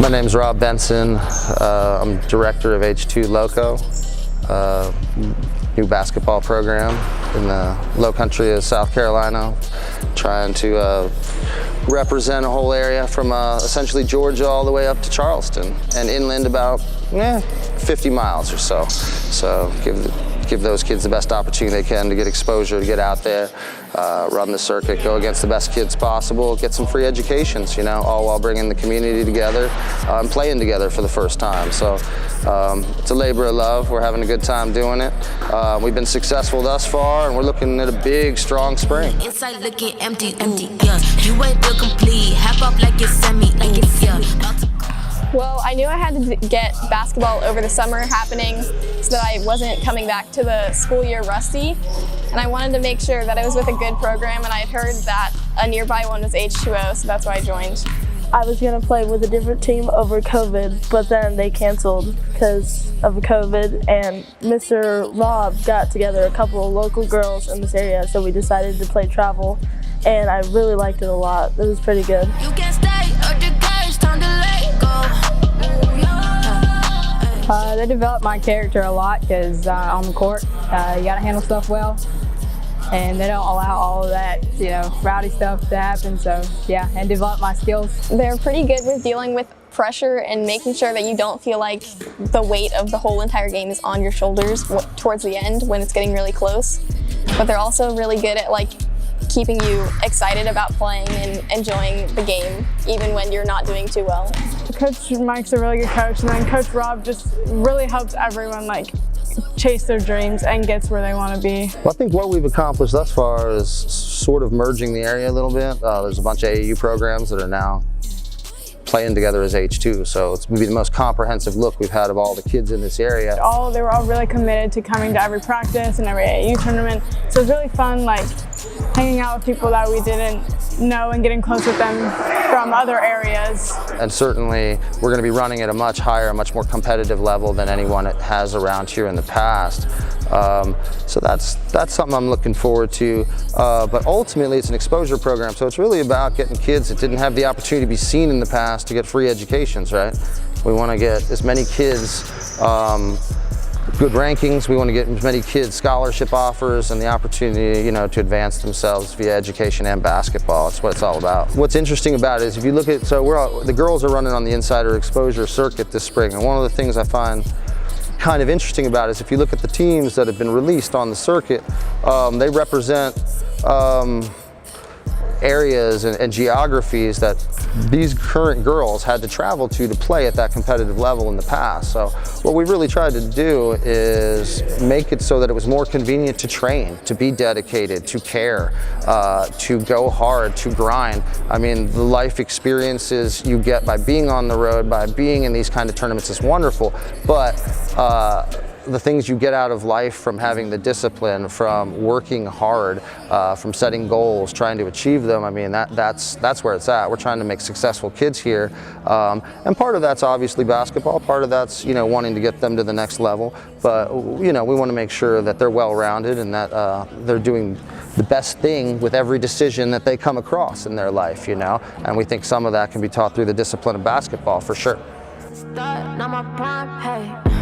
My name's Rob Benson. I'm director of H2 Lowco, new basketball program in the Lowcountry of South Carolina, trying to represent a whole area from essentially Georgia all the way up to Charleston and inland about 50 miles or so. So give those kids the best opportunity they can to get exposure, to get out there, run the circuit, go against the best kids possible, get some free educations, you know, all while bringing the community together and playing together for the first time. So it's a labor of love. We're having a good time doing it. We've been successful thus far, and we're looking at a big, strong spring. Inside looking empty, yeah. You ain't feel complete. Half up like it's semi, like it's Well, I knew I had to get basketball over the summer happening so that I wasn't coming back to the school year rusty. And I wanted to make sure that I was with a good program, and I had heard that a nearby one was H2O, so that's why I joined. I was going to play with a different team over COVID, but then they canceled because of COVID, and Mr. Rob got together a couple of local girls in this area, so we decided to play travel, and I really liked it a lot. It was pretty good. You can stay or the guys time to let go. They developed my character a lot because on the court, you got to handle stuff well, and they don't allow all of that, you know, rowdy stuff to happen. So yeah, and develop my skills. They're pretty good with dealing with pressure and making sure that you don't feel like the weight of the whole entire game is on your shoulders towards the end when it's getting really close. But they're also really good at like keeping you excited about playing and enjoying the game, even when you're not doing too well. Coach Mike's a really good coach, and then Coach Rob just really helps everyone like chase their dreams and gets where they want to be. Well, I think what we've accomplished thus far is sort of merging the area a little bit. There's a bunch of AAU programs that are now playing together as H2, so it's maybe the most comprehensive look we've had of all the kids in this area. They were all really committed to coming to every practice and every AAU tournament, so it was really fun, like hanging out with people that we didn't know and getting close with them from other areas. And certainly we're going to be running at a much higher, much more competitive level than anyone has around here in the past. So that's something I'm looking forward to. But ultimately it's an exposure program, so it's really about getting kids that didn't have the opportunity to be seen in the past to get free educations, right? We want to get as many kids good rankings. We want to get as many kids scholarship offers and the opportunity, you know, to advance themselves via education and basketball. That's what it's all about. What's interesting about it is if you look at, the girls are running on the insider exposure circuit this spring, and one of the things I find kind of interesting about it is if you look at the teams that have been released on the circuit, they represent areas and geographies that these current girls had to travel to play at that competitive level in the past. So what we really tried to do is make it so that it was more convenient to train, to be dedicated, to care, to go hard, to grind. I mean, the life experiences you get by being on the road, by being in these kind of tournaments is wonderful, but the things you get out of life from having the discipline, from working hard, from setting goals, trying to achieve them, I mean, that's where it's at. We're trying to make successful kids here. And part of that's obviously basketball, part of that's, you know, wanting to get them to the next level. But, you know, we want to make sure that they're well-rounded and that they're doing the best thing with every decision that they come across in their life, you know. And we think some of that can be taught through the discipline of basketball, for sure. Not my prime, hey.